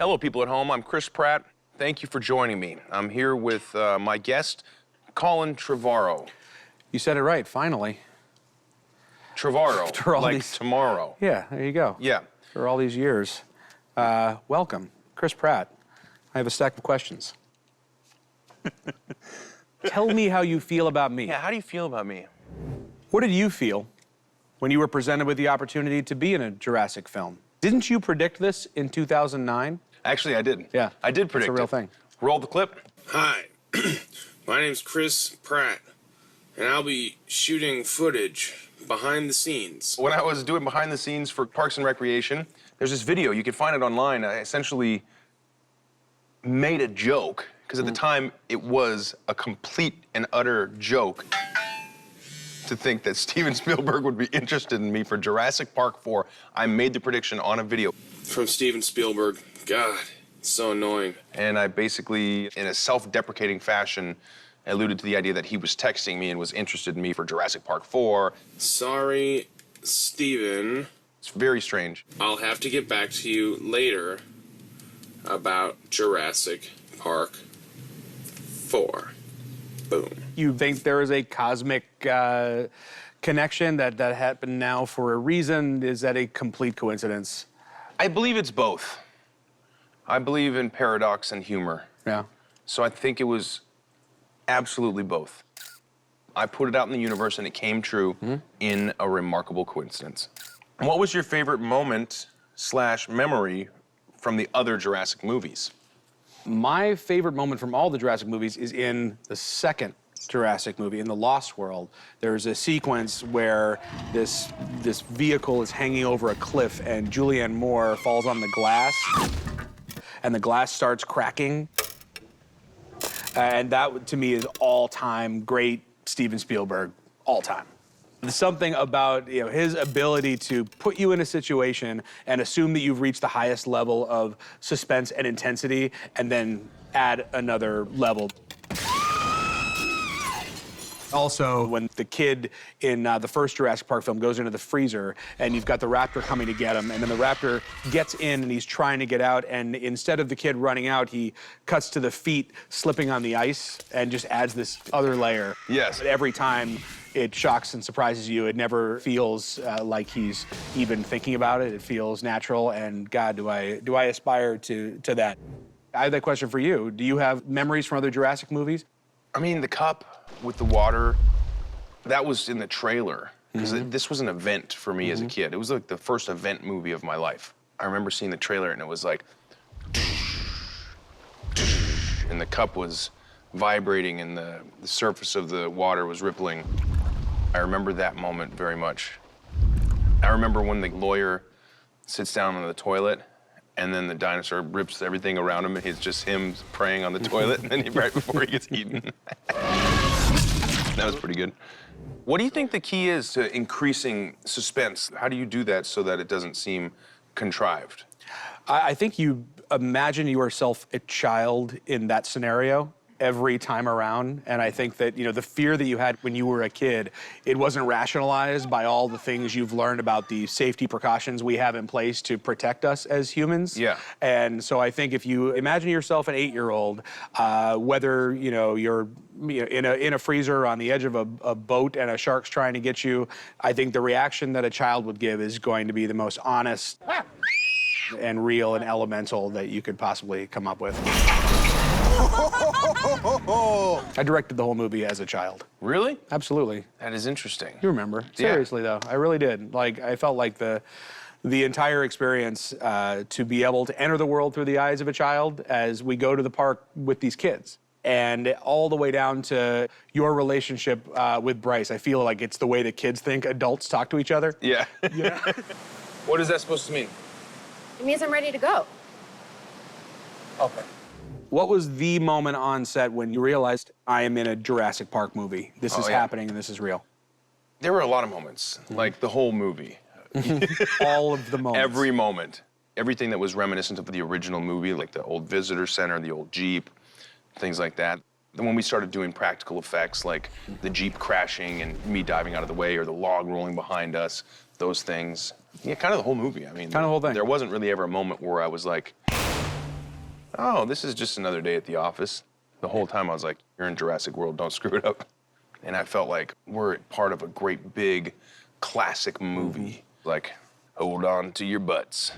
Hello, people at home. I'm Chris Pratt. Thank you for joining me. I'm here with my guest, Colin Trevorrow. You said it right, finally. Trevorrow, like tomorrow. Yeah, there you go. Yeah. For all these years. Welcome, Chris Pratt. I have a stack of questions. Tell me how you feel about me. Yeah, how do you feel about me? What did you feel when you were presented with the opportunity to be in a Jurassic film? Didn't you predict this in 2009? Actually, I did. Yeah. I did predict it. It's a real thing. Roll the clip. Hi, my name's Chris Pratt, and I'll be shooting footage behind the scenes. When I was doing behind the scenes for Parks and Recreation, there's this video. You can find it online. I essentially made a joke, because at the time, it was a complete and utter joke to think that Steven Spielberg would be interested in me for Jurassic Park 4. I made the prediction on a video. From Steven Spielberg. God, it's so annoying. And I basically, in a self-deprecating fashion, alluded to the idea that he was texting me and was interested in me for Jurassic Park 4. Sorry, Steven. It's very strange. I'll have to get back to you later about Jurassic Park 4. Boom. You think there is a cosmic connection that happened now for a reason? Is that a complete coincidence? I believe it's both. I believe in paradox and humor. Yeah. So I think it was absolutely both. I put it out in the universe and it came true in a remarkable coincidence. What was your favorite moment / memory from the other Jurassic movies? My favorite moment from all the Jurassic movies is in the second Jurassic movie, in The Lost World. There's a sequence where this vehicle is hanging over a cliff and Julianne Moore falls on the glass and the glass starts cracking. And that, to me, is all-time great Steven Spielberg, all time. There's something about his ability to put you in a situation and assume that you've reached the highest level of suspense and intensity and then add another level. Also, when the kid in the first Jurassic Park film goes into the freezer and you've got the raptor coming to get him, and then the raptor gets in and he's trying to get out, and instead of the kid running out, he cuts to the feet slipping on the ice and just adds this other layer. Yes. But every time it shocks and surprises you, it never feels like he's even thinking about it. It feels natural, and God, do I aspire to that. I have that question for you. Do you have memories from other Jurassic movies? I mean, the cup with the water, that was in the trailer. Because this was an event for me as a kid. It was like the first event movie of my life. I remember seeing the trailer and it was like, and the cup was vibrating and the surface of the water was rippling. I remember that moment very much. I remember when the lawyer sits down on the toilet and then the dinosaur rips everything around him, and it's just him praying on the toilet, and then right before he gets eaten. That was pretty good. What do you think the key is to increasing suspense? How do you do that so that it doesn't seem contrived? I think you imagine yourself a child in that scenario every time around, and I think that the fear that you had when you were a kid, it wasn't rationalized by all the things you've learned about the safety precautions we have in place to protect us as humans. Yeah. And so I think if you imagine yourself an 8-year-old, whether you're in a freezer on the edge of a boat and a shark's trying to get you, I think the reaction that a child would give is going to be the most honest and real and elemental that you could possibly come up with. I directed the whole movie as a child. Really? Absolutely. That is interesting. You remember. Seriously, though. I really did. Like, I felt like the entire experience to be able to enter the world through the eyes of a child as we go to the park with these kids. And all the way down to your relationship with Bryce. I feel like it's the way that kids think adults talk to each other. Yeah. Yeah. What is that supposed to mean? It means I'm ready to go. Okay. What was the moment on set when you realized I am in a Jurassic Park movie? This is happening and this is real. There were a lot of moments, like the whole movie. All of the moments. Every moment. Everything that was reminiscent of the original movie, like the old visitor center, the old Jeep, things like that. Then when we started doing practical effects, like the Jeep crashing and me diving out of the way or the log rolling behind us, those things. Yeah, kind of the whole movie. I mean, kind of the whole thing. There wasn't really ever a moment where I was like, oh, this is just another day at the office. The whole time I was like, you're in Jurassic World, don't screw it up. And I felt like we're part of a great big classic movie. Like, hold on to your butts.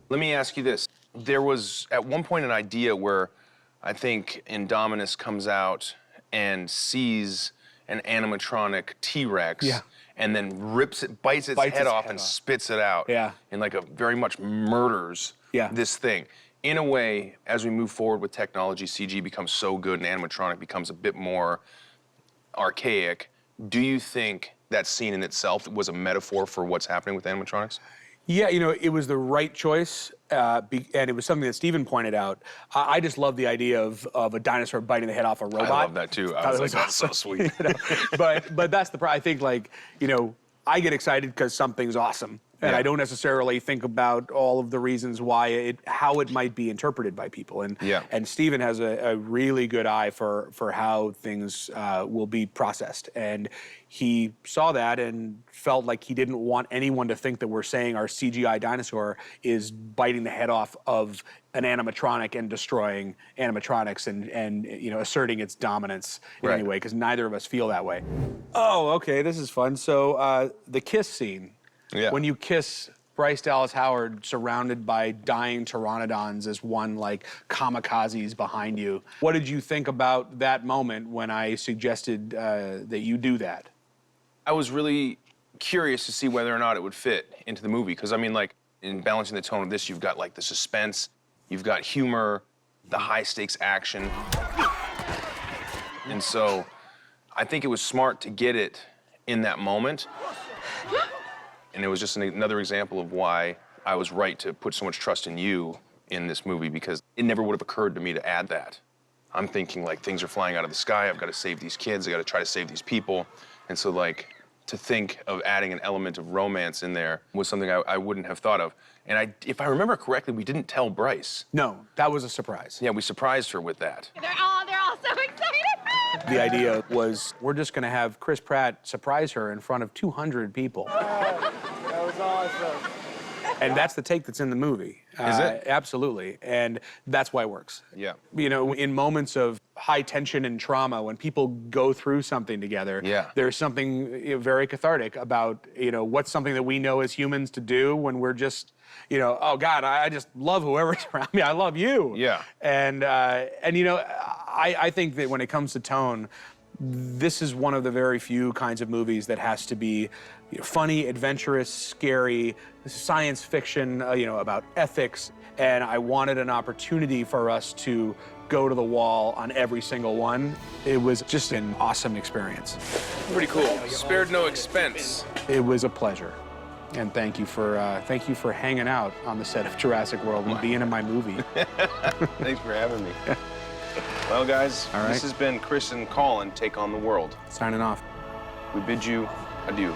Let me ask you this. There was at one point an idea where I think Indominus comes out and sees an animatronic T-Rex and then bites its head off and spits it out. Yeah. And like very much murders this thing. In a way, as we move forward with technology, CG becomes so good and animatronic becomes a bit more archaic. Do you think that scene in itself was a metaphor for what's happening with animatronics? Yeah, you know, it was the right choice, and it was something that Steven pointed out. I just love the idea of a dinosaur biting the head off a robot. I love that too. I was like, that's so sweet. You know? But that's the problem. I think, like, you know, I get excited because something's awesome. And I don't necessarily think about all of the reasons why how it might be interpreted by people. And Steven has a really good eye for how things will be processed. And he saw that and felt like he didn't want anyone to think that we're saying our CGI dinosaur is biting the head off of an animatronic and destroying animatronics and you know, asserting its dominance in any way, because neither of us feel that way. Oh, okay, this is fun. So the kiss scene. Yeah. When you kiss Bryce Dallas Howard surrounded by dying pteranodons as one like kamikazes behind you. What did you think about that moment when I suggested that you do that? I was really curious to see whether or not it would fit into the movie, because I mean, like, in balancing the tone of this, you've got like the suspense, you've got humor, the high stakes action. And so I think it was smart to get it in that moment. And it was just another example of why I was right to put so much trust in you in this movie, because it never would have occurred to me to add that. I'm thinking, like, things are flying out of the sky, I've got to save these kids, I got to try to save these people. And so, like, to think of adding an element of romance in there was something I wouldn't have thought of. And if I remember correctly, we didn't tell Bryce. No, that was a surprise. Yeah, we surprised her with that. They're all so excited. The idea was, we're just going to have Chris Pratt surprise her in front of 200 people. That was awesome. And that's the take that's in the movie. Is it? Absolutely. And that's why it works. Yeah. You know, in moments of high tension and trauma, when people go through something together, there's something very cathartic about, you know, what's something that we know as humans to do when we're just, you know, oh God, I just love whoever's around me. I love you. Yeah. And you know, I think that when it comes to tone, this is one of the very few kinds of movies that has to be, you know, funny, adventurous, scary, science fiction, you know, about ethics. And I wanted an opportunity for us to go to the wall on every single one. It was just an awesome experience. Pretty cool. Spared no expense. It was a pleasure. And thank you for hanging out on the set of Jurassic World and being in my movie. Thanks for having me. Well, guys, this has been Chris and Colin Take on the World. Signing off. We bid you adieu.